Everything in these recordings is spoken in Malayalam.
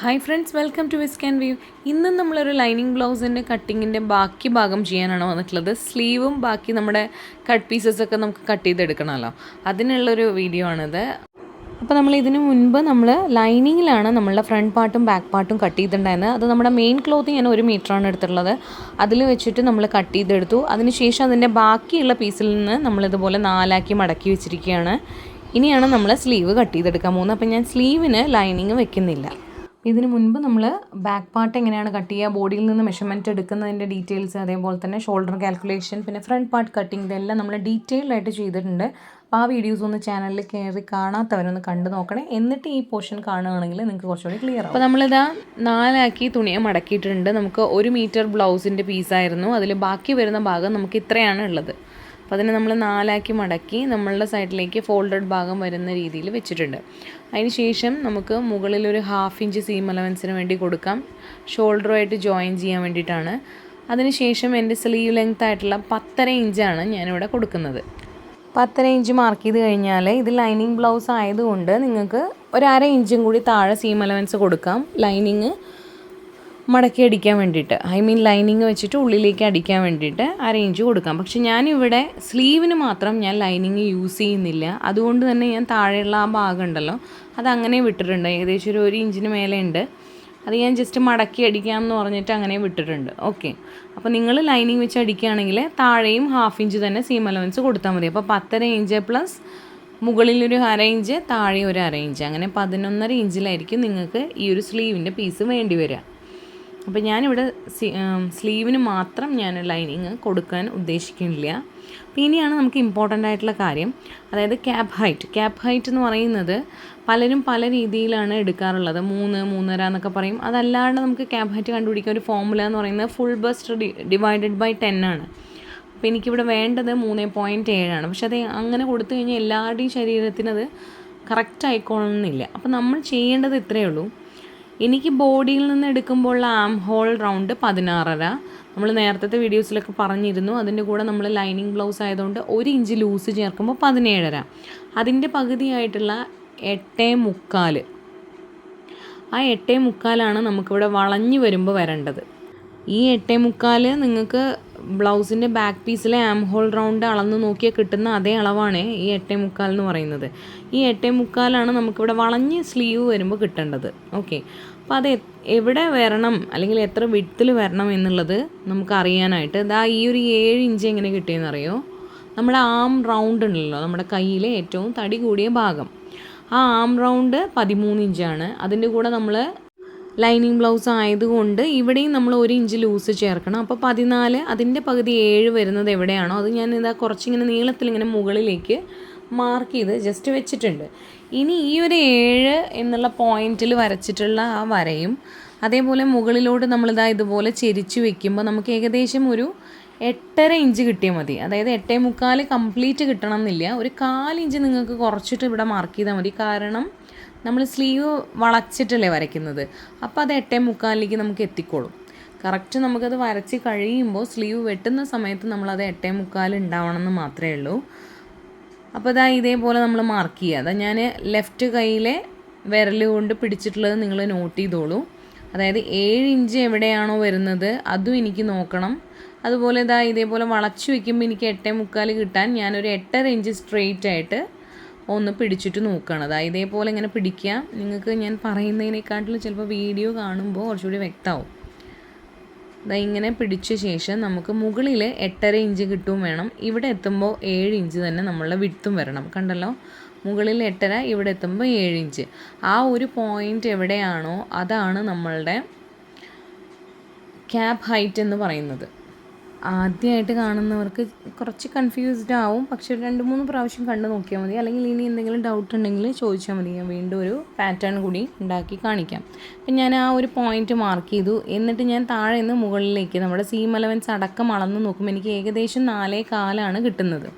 Hi friends, welcome to Whisk and View. ഇന്നും നമ്മളൊരു ലൈനിങ് ബ്ലൗസിൻ്റെ കട്ടിങ്ങിൻ്റെ ബാക്കി ഭാഗം ചെയ്യാനാണ് വന്നിട്ടുള്ളത്. സ്ലീവും ബാക്കി നമ്മുടെ കട്ട് പീസസൊക്കെ നമുക്ക് കട്ട് ചെയ്തെടുക്കണമല്ലോ, അതിനുള്ളൊരു വീഡിയോ ആണിത്. അപ്പോൾ നമ്മൾ ഇതിനു മുൻപ് ലൈനിങ്ങിലാണ് നമ്മളുടെ ഫ്രണ്ട് പാർട്ടും ബാക്ക് പാർട്ടും കട്ട് ചെയ്തിട്ടുണ്ടായിരുന്നത്. അത് നമ്മുടെ മെയിൻ ക്ലോത്ത് ഞാൻ 1 മീറ്ററാണ് എടുത്തിട്ടുള്ളത്. അതിൽ വെച്ചിട്ട് നമ്മൾ കട്ട് ചെയ്തെടുത്തു. അതിനുശേഷം അതിൻ്റെ ബാക്കിയുള്ള പീസിൽ നിന്ന് നമ്മളിതുപോലെ 4 മടക്കി വെച്ചിരിക്കുകയാണ്. ഇനിയാണ് നമ്മൾ സ്ലീവ് കട്ട് ചെയ്തെടുക്കാൻ പോകുന്നത്. അപ്പോൾ ഞാൻ സ്ലീവിന് ലൈനിങ് വെക്കുന്നില്ല. ഇതിന് മുൻപ് നമ്മൾ ബാക്ക് പാർട്ട് എങ്ങനെയാണ് കട്ട് ചെയ്യുക, ബോഡിയിൽ നിന്ന് മെഷർമെൻറ്റ് എടുക്കുന്നതിൻ്റെ ഡീറ്റെയിൽസ്, അതേപോലെ തന്നെ ഷോൾഡർ കാൽക്കുലേഷൻ, പിന്നെ ഫ്രണ്ട് പാർട്ട് കട്ടിങ്, ഇതെല്ലാം നമ്മൾ ഡീറ്റെയിൽഡ് ആയിട്ട് ചെയ്തിട്ടുണ്ട്. അപ്പോൾ ആ വീഡിയോസ് ഒന്ന് ചാനലിൽ കയറി കാണാത്തവരൊന്ന് കണ്ടു നോക്കണേ. എന്നിട്ട് ഈ പോർഷൻ കാണുകയാണെങ്കിൽ നിങ്ങൾക്ക് കുറച്ചുകൂടി ക്ലിയർ ആവും. അപ്പോൾ നമ്മളിതാ 4 തുണിയെ മടക്കിയിട്ടുണ്ട്. നമുക്ക് 1 മീറ്റർ ബ്ലൗസിൻ്റെ പീസായിരുന്നു. അതിൽ ബാക്കി വരുന്ന ഭാഗം നമുക്ക് ഇത്രയാണ് ഉള്ളത്. അപ്പോൾ അതിനെ നമ്മൾ 4 മടക്കി നമ്മളുടെ സൈഡിലേക്ക് ഫോൾഡഡ് ഭാഗം വരുന്ന രീതിയിൽ വെച്ചിട്ടുണ്ട്. അതിന് ശേഷം നമുക്ക് മുകളിലൊരു 1/2 ഇഞ്ച് സീം അലവൻസിന് വേണ്ടി കൊടുക്കാം, ഷോൾഡറുമായിട്ട് ജോയിൻ ചെയ്യാൻ വേണ്ടിയിട്ടാണ്. അതിനുശേഷം എൻ്റെ സ്ലീവ് ലെങ്ത് ആയിട്ടുള്ള 10.5 ഇഞ്ചാണ് ഞാനിവിടെ കൊടുക്കുന്നത്. 10.5 ഇഞ്ച് മാർക്ക് ചെയ്ത് കഴിഞ്ഞാൽ ഇത് ലൈനിങ് ബ്ലൗസ് ആയതുകൊണ്ട് നിങ്ങൾക്ക് ഒരു 1/2 ഇഞ്ചും കൂടി താഴെ സീം അലവൻസ് കൊടുക്കാം, ലൈനിങ് മടക്കി അടിക്കാൻ വേണ്ടിയിട്ട്. ലൈനിങ് വെച്ചിട്ട് ഉള്ളിലേക്ക് അടിക്കാൻ വേണ്ടിയിട്ട് 1/2 ഇഞ്ച് കൊടുക്കാം. പക്ഷെ ഞാനിവിടെ സ്ലീവിന് മാത്രം ഞാൻ ലൈനിങ് യൂസ് ചെയ്യുന്നില്ല. അതുകൊണ്ട് തന്നെ ഞാൻ താഴെയുള്ള ആ ഭാഗം ഉണ്ടല്ലോ, അതങ്ങനെ വിട്ടിട്ടുണ്ട്. ഏകദേശം ഒരു 1 ഇഞ്ചിന് മേലെ ഉണ്ട്. അത് ഞാൻ ജസ്റ്റ് മടക്കി അടിക്കാമെന്ന് പറഞ്ഞിട്ട് അങ്ങനെ വിട്ടിട്ടുണ്ട്. ഓക്കെ, അപ്പോൾ നിങ്ങൾ ലൈനിങ് വെച്ച് അടിക്കുകയാണെങ്കിൽ താഴെയും 1/2 ഇഞ്ച് തന്നെ സീം അലവൻസ് കൊടുത്താൽ മതി. അപ്പോൾ 10.5 ഇഞ്ച് പ്ലസ് മുകളിലൊരു 1/2 ഇഞ്ച്, താഴെ ഒരു 1/2 ഇഞ്ച്, അങ്ങനെ 11.5 ഇഞ്ചിലായിരിക്കും നിങ്ങൾക്ക് ഈ ഒരു സ്ലീവിൻ്റെ പീസ് വേണ്ടി വരിക. അപ്പോൾ ഞാനിവിടെ സ്ലീവിന് മാത്രം ഞാൻ ലൈനിങ് കൊടുക്കാൻ ഉദ്ദേശിക്കുന്നില്ല. അപ്പോൾ ഇനിയാണ് നമുക്ക് ഇമ്പോർട്ടൻ്റ് ആയിട്ടുള്ള കാര്യം, അതായത് ക്യാപ്പ് ഹൈറ്റ് എന്ന് പറയുന്നത് പലരും പല രീതിയിലാണ് എടുക്കാറുള്ളത്. 3, 3.5 എന്നൊക്കെ പറയും. അതല്ലാണ്ട് നമുക്ക് ക്യാപ്പ് ഹൈറ്റ് കണ്ടുപിടിക്കാൻ ഒരു ഫോർമുല എന്ന് പറയുന്നത് ഫുൾ ബസ്റ്റ് ഡിവൈഡഡ് ബൈ 10 ആണ്. അപ്പോൾ എനിക്കിവിടെ വേണ്ടത് 3.7 പക്ഷെ അത് അങ്ങനെ കൊടുത്തു കഴിഞ്ഞാൽ എല്ലാവരുടെയും ശരീരത്തിനത് കറക്റ്റ് ആയിക്കോളണമെന്നില്ല. അപ്പോൾ നമ്മൾ ചെയ്യേണ്ടത് ഇത്രയേ ഉള്ളൂ. എനിക്ക് ബോഡിയിൽ നിന്ന് എടുക്കുമ്പോൾ ആം ഹോൾ റൗണ്ട് 16.5. നമ്മൾ നേരത്തെ വീഡിയോസിലൊക്കെ പറഞ്ഞിരുന്നു. അതിൻ്റെ കൂടെ നമ്മൾ ലൈനിങ് ബ്ലൗസ് ആയതുകൊണ്ട് 1 ഇഞ്ച് ലൂസ് ചേർക്കുമ്പോൾ 17.5. അതിൻ്റെ പകുതിയായിട്ടുള്ള 8.75. ആ 8.75 നമുക്കിവിടെ വളഞ്ഞു വരുമ്പോൾ വരേണ്ടത്. ഈ 8.75 നിങ്ങൾക്ക് ബ്ലൗസിൻ്റെ ബാക്ക് പീസിലെ ആം ഹോൾ റൗണ്ട് അളന്ന് നോക്കിയാൽ കിട്ടുന്ന അതേ അളവാണ് ഈ 8.75 എന്ന് പറയുന്നത്. ഈ 8.75 നമുക്കിവിടെ വളഞ്ഞ് സ്ലീവ് വരുമ്പോൾ കിട്ടേണ്ടത്. ഓക്കെ, അപ്പോൾ അത് എവിടെ വരണം അല്ലെങ്കിൽ എത്ര വിഡ്ത്തിൽ വരണം എന്നുള്ളത് നമുക്ക് അറിയാനായിട്ട് ഈ ഒരു 7 ഇഞ്ച് എങ്ങനെ കിട്ടിയെന്നറിയോ? നമ്മുടെ ആം റൗണ്ട് ഉണ്ടല്ലോ, നമ്മുടെ കയ്യിലെ ഏറ്റവും തടി കൂടിയ ഭാഗം, ആ ആം റൗണ്ട് 13 ഇഞ്ചാണ്. അതിൻ്റെ കൂടെ നമ്മൾ ലൈനിങ് ബ്ലൗസ് ആയതുകൊണ്ട് ഇവിടെയും നമ്മൾ 1 ഇഞ്ച് ലൂസ് ചേർക്കണം. അപ്പോൾ 14, അതിൻ്റെ പകുതി 7 വരുന്നത് എവിടെയാണോ അത് ഞാൻ കുറച്ചിങ്ങനെ നീളത്തിലിങ്ങനെ മുകളിലേക്ക് മാർക്ക് ചെയ്ത് ജസ്റ്റ് വെച്ചിട്ടുണ്ട്. ഇനി ഈ ഒരു 7 എന്നുള്ള പോയിന്റിൽ വരച്ചിട്ടുള്ള ആ വരയും അതേപോലെ മുകളിലോട്ട് ഇതുപോലെ ചെരിച്ച് വെക്കുമ്പോൾ നമുക്ക് ഏകദേശം ഒരു 8.5 ഇഞ്ച് കിട്ടിയാൽ മതി. അതായത് 8.75 കംപ്ലീറ്റ് കിട്ടണം എന്നില്ല, ഒരു 1/4 ഇഞ്ച് നിങ്ങൾക്ക് കുറച്ചിട്ട് ഇവിടെ മാർക്ക് ചെയ്താൽ മതി. കാരണം നമ്മൾ സ്ലീവ് വളച്ചിട്ടല്ലേ വരയ്ക്കുന്നത്, അപ്പോൾ അത് 8.75 നമുക്ക് എത്തിക്കോളും. കറക്റ്റ് നമുക്കത് വരച്ച് കഴിയുമ്പോൾ സ്ലീവ് വെട്ടുന്ന സമയത്ത് നമ്മളത് 8.75 ഉണ്ടാവണമെന്ന് മാത്രമേ ഉള്ളൂ. അപ്പോൾ ഇതേപോലെ നമ്മൾ മാർക്ക് ചെയ്യുക. ഞാൻ ലെഫ്റ്റ് കൈയിലെ വിരൽ കൊണ്ട് പിടിച്ചിട്ടുള്ളത് നിങ്ങൾ നോട്ട് ചെയ്തോളൂ. അതായത് 7 ഇഞ്ച് എവിടെയാണോ വരുന്നത് അതും എനിക്ക് നോക്കണം. അതുപോലെ ഇതേപോലെ വളച്ചു വയ്ക്കുമ്പോൾ എനിക്ക് 8.75 കിട്ടാൻ ഞാനൊരു 8.5 ഇഞ്ച് സ്ട്രെയിറ്റ് ആയിട്ട് ഒന്ന് പിടിച്ചിട്ട് നോക്കുകയാണ്. ഇതേപോലെ ഇങ്ങനെ പിടിക്കുക. നിങ്ങൾക്ക് ഞാൻ പറയുന്നതിനേക്കാട്ടിലും ചിലപ്പോൾ വീഡിയോ കാണുമ്പോൾ കുറച്ചുകൂടി വ്യക്തമാവും. ഇങ്ങനെ പിടിച്ച ശേഷം നമുക്ക് മുകളിൽ 8.5 ഇഞ്ച് കിട്ടും വേണം. ഇവിടെ എത്തുമ്പോൾ 7 ഇഞ്ച് തന്നെ നമ്മളുടെ വിഡ്ത്തും വരണം. കണ്ടല്ലോ, മുകളിൽ 8.5, ഇവിടെ എത്തുമ്പോൾ 7 ഇഞ്ച്. ആ ഒരു പോയിൻ്റ് എവിടെയാണോ അതാണ് നമ്മളുടെ ക്യാപ്പ് ഹൈറ്റ് എന്ന് പറയുന്നത്. ആദ്യമായിട്ട് കാണുന്നവർക്ക് കുറച്ച് കൺഫ്യൂസ്ഡ് ആവും, പക്ഷെ ഒരു 2-3 പ്രാവശ്യം കണ്ടു നോക്കിയാൽ മതി. അല്ലെങ്കിൽ ഇനി എന്തെങ്കിലും ഡൗട്ട് ഉണ്ടെങ്കിൽ ചോദിച്ചാൽ മതി, ഞാൻ വീണ്ടും ഒരു പാറ്റേൺ കൂടി ഉണ്ടാക്കി കാണിക്കാം. അപ്പം ഞാൻ ആ ഒരു പോയിൻ്റ് മാർക്ക് ചെയ്തു. എന്നിട്ട് ഞാൻ താഴെ നിന്ന് മുകളിലേക്ക് നമ്മുടെ സീം അലവൻസ് അടക്കം അളന്ന് നോക്കുമ്പോൾ എനിക്ക് ഏകദേശം 4.25 കിട്ടുന്നത്.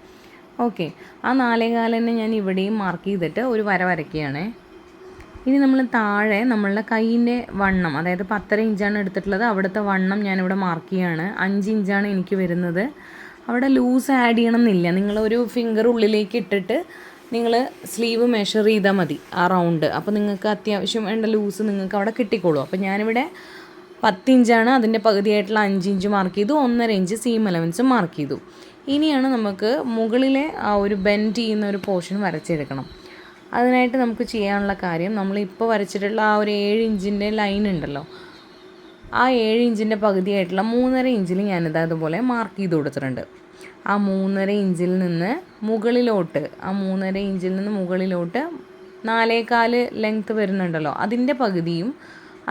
ഓക്കെ, ആ 4.25 തന്നെ ഞാൻ ഇവിടെയും മാർക്ക് ചെയ്തിട്ട് ഒരു വര വരയ്ക്കുകയാണ്. ഇനി നമ്മൾ താഴെ നമ്മളുടെ കൈയിൻ്റെ വണ്ണം, അതായത് 10.5 ഇഞ്ചാണ് എടുത്തിട്ടുള്ളത്, അവിടുത്തെ വണ്ണം ഞാനിവിടെ മാർക്ക് ചെയ്യുകയാണ്. 5 ഇഞ്ചാണ് എനിക്ക് വരുന്നത്. അവിടെ ലൂസ് ആഡ് ചെയ്യണം എന്നില്ല. നിങ്ങളൊരു ഫിംഗർ ഉള്ളിലേക്ക് ഇട്ടിട്ട് നിങ്ങൾ സ്ലീവ് മെഷർ ചെയ്താൽ മതി ആ റൗണ്ട്. അപ്പോൾ നിങ്ങൾക്ക് അത്യാവശ്യം വേണ്ട ലൂസ് നിങ്ങൾക്ക് അവിടെ കിട്ടിക്കോളൂ. അപ്പോൾ ഞാനിവിടെ 10 ഇഞ്ചാണ്, അതിൻ്റെ പകുതിയായിട്ടുള്ള 5 ഇഞ്ച് മാർക്ക് ചെയ്തു, 1.5 ഇഞ്ച് സീം അലവൻസ് മാർക്ക് ചെയ്തു. ഇനിയാണ് നമുക്ക് മുകളിലെ ആ ഒരു ബെൻഡ് ചെയ്യുന്ന ഒരു പോർഷൻ വരച്ചെടുക്കണം. അതിനായിട്ട് നമുക്ക് ചെയ്യാനുള്ള കാര്യം, നമ്മളിപ്പോൾ വരച്ചിട്ടുള്ള ആ ഒരു 7 ഇഞ്ചിൻ്റെ ലൈൻ ഉണ്ടല്ലോ, ആ 7 ഇഞ്ചിൻ്റെ പകുതിയായിട്ടുള്ള 3.5 ഇഞ്ചിൽ ഞാനിത് അതുപോലെ മാർക്ക് ചെയ്ത് കൊടുത്തിട്ടുണ്ട്. ആ 3.5 ഇഞ്ചിൽ നിന്ന് മുകളിലോട്ട് 4.25 ലെങ്ത്ത് വരുന്നുണ്ടല്ലോ, അതിൻ്റെ പകുതിയും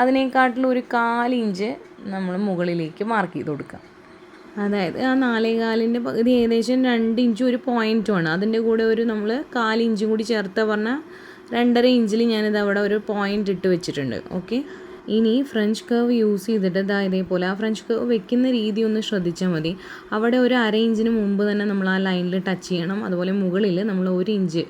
അതിനേക്കാട്ടിലും ഒരു 1/4 ഇഞ്ച് നമ്മൾ മുകളിലേക്ക് മാർക്ക് ചെയ്ത് കൊടുക്കുക. അതായത് ആ 4.25 പകുതി ഏകദേശം 2 ഇഞ്ചും ഒരു പോയിൻറ്റുമാണ്. അതിൻ്റെ കൂടെ ഒരു നമ്മൾ 1/4 ഇഞ്ചും കൂടി ചേർത്ത് പറഞ്ഞാൽ 2.5 ഇഞ്ചിൽ ഞാനിത് അവിടെ ഒരു പോയിൻ്റ് ഇട്ട് വെച്ചിട്ടുണ്ട്. ഓക്കെ, ഇനി ഫ്രഞ്ച് കർവ് യൂസ് ചെയ്തിട്ട് ഇതേപോലെ ആ ഫ്രഞ്ച് കർവ് വെക്കുന്ന രീതി ഒന്ന് ശ്രദ്ധിച്ചാൽ മതി. അവിടെ ഒരു 1/2 ഇഞ്ചിന് മുമ്പ് തന്നെ നമ്മൾ ആ ലൈനിൽ ടച്ച് ചെയ്യണം. അതുപോലെ മുകളിൽ നമ്മൾ 1 ഇഞ്ച്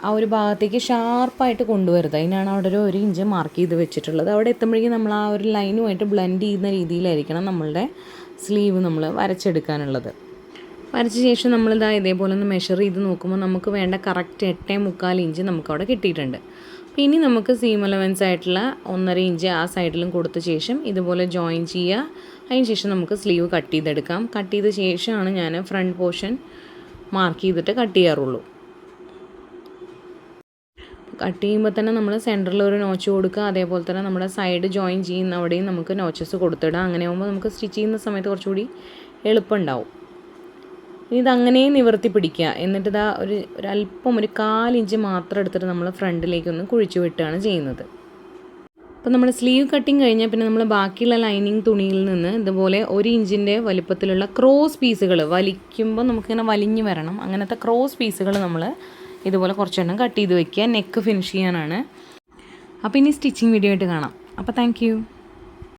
ആ ഒരു ഭാഗത്തേക്ക് ഷാർപ്പായിട്ട് കൊണ്ടുവരുത്. അതിനാണ് അവിടെ ഒരു 1 ഇഞ്ച് മാർക്ക് ചെയ്ത് വെച്ചിട്ടുള്ളത്. അവിടെ എത്തുമ്പോഴേക്കും നമ്മൾ ആ ഒരു ലൈനുമായിട്ട് ബ്ലെൻഡ് ചെയ്യുന്ന രീതിയിലായിരിക്കണം നമ്മളുടെ സ്ലീവ് നമ്മൾ വരച്ചെടുക്കാനുള്ളത്. വരച്ച ശേഷം നമ്മളിതാ ഇതേപോലെ ഒന്ന് മെഷർ ചെയ്ത് നോക്കുമ്പോൾ നമുക്ക് വേണ്ട കറക്റ്റ് 8.25 ഇഞ്ച് നമുക്കവിടെ കിട്ടിയിട്ടുണ്ട്. അപ്പോൾ ഇനി നമുക്ക് സീം അലവൻസ് ആയിട്ടുള്ള 1.5 ഇഞ്ച് ആ സൈഡിലും കൊടുത്ത ശേഷം ഇതുപോലെ ജോയിൻ ചെയ്യുക. അതിന് ശേഷം നമുക്ക് സ്ലീവ് കട്ട് ചെയ്തെടുക്കാം. കട്ട് ചെയ്ത ശേഷമാണ് ഞാൻ ഫ്രണ്ട് പോർഷൻ മാർക്ക് ചെയ്തിട്ട് കട്ട് ചെയ്യാറുള്ളൂ. കട്ട് ചെയ്യുമ്പോൾ തന്നെ നമ്മൾ സെൻറ്ററിൽ ഒരു നോച്ച് കൊടുക്കുക. അതേപോലെ തന്നെ നമ്മുടെ സൈഡ് ജോയിൻ ചെയ്യുന്ന അവിടെയും നമുക്ക് നോച്ചസ് കൊടുത്തിടാം. അങ്ങനെ ആകുമ്പോൾ നമുക്ക് സ്റ്റിച്ച് ചെയ്യുന്ന സമയത്ത് കുറച്ചുകൂടി എളുപ്പമുണ്ടാവും. ഇതങ്ങനെ നിവർത്തി പിടിക്കുക. എന്നിട്ട് ഇതാ ഒരല്പം ഒരു 1/4 ഇഞ്ച് മാത്രം എടുത്തിട്ട് നമ്മൾ ഫ്രണ്ടിലേക്കൊന്ന് കുഴിച്ചു വിട്ടുകയാണ് ചെയ്യുന്നത്. അപ്പോൾ നമ്മൾ സ്ലീവ് കട്ടിങ് കഴിഞ്ഞാൽ പിന്നെ നമ്മൾ ബാക്കിയുള്ള ലൈനിങ് തുണിയിൽ നിന്ന് ഇതുപോലെ 1 ഇഞ്ചിൻ്റെ വലിപ്പത്തിലുള്ള ക്രോസ് പീസുകൾ വലിക്കുമ്പോൾ നമുക്കിങ്ങനെ വലിഞ്ഞ് വരണം. അങ്ങനത്തെ ക്രോസ് പീസുകൾ നമ്മൾ ഇതുപോലെ കുറച്ചെണ്ണം കട്ട് ചെയ്ത് വയ്ക്കുക. നെക്ക് ഫിനിഷ് ചെയ്യാനാണ്. അപ്പോൾ ഇനി സ്റ്റിച്ചിങ് വീഡിയോ ആയിട്ട് കാണാം. അപ്പോൾ താങ്ക്